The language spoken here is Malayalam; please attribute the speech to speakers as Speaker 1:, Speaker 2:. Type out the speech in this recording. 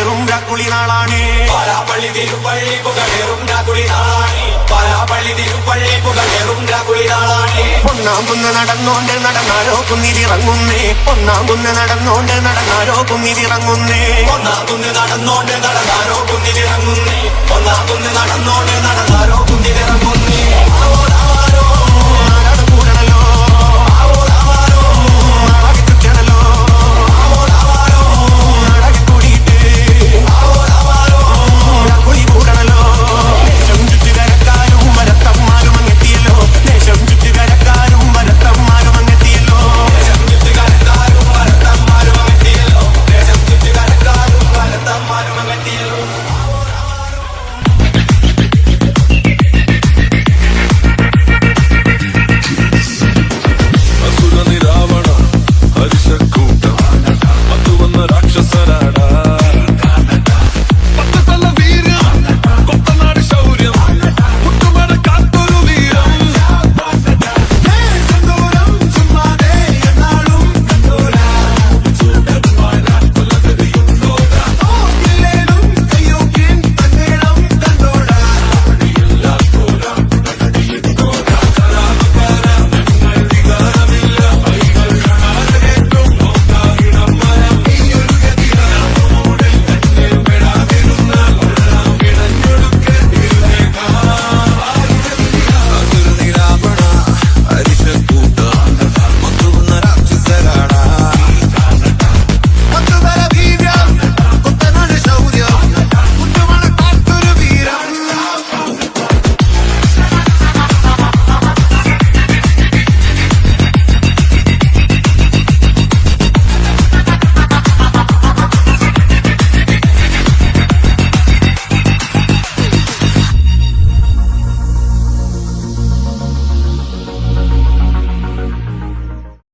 Speaker 1: പുകളേറും രാക്കുളി നാളാണ്.
Speaker 2: പാലാപ്പള്ളി തിരുപ്പള്ളി പുകളേറും രാക്കുളി നാളാണ്. പാലാപ്പള്ളി തിരുപ്പള്ളി പുകളേറും രാക്കുളി നാളാണ്.
Speaker 1: ഒന്നാം കുന്ന് നടന്നോണ്ട് നടന്നാരോ കുന്നിലിറങ്ങുന്നേ. ഒന്നാം കുന്ന് നടന്നോണ്ട് നടന്നാരോ കുന്നിലിറങ്ങുന്നേ.
Speaker 2: ഒന്നാം കുന്ന് നടന്നോണ്ട് നടന്നാരോ കുന്നിലിറങ്ങുന്നേ. ഒന്നാം കുന്ന് നടന്നോണ്ട് നടന്നാരോ കുന്നിലിറങ്ങുന്നേ.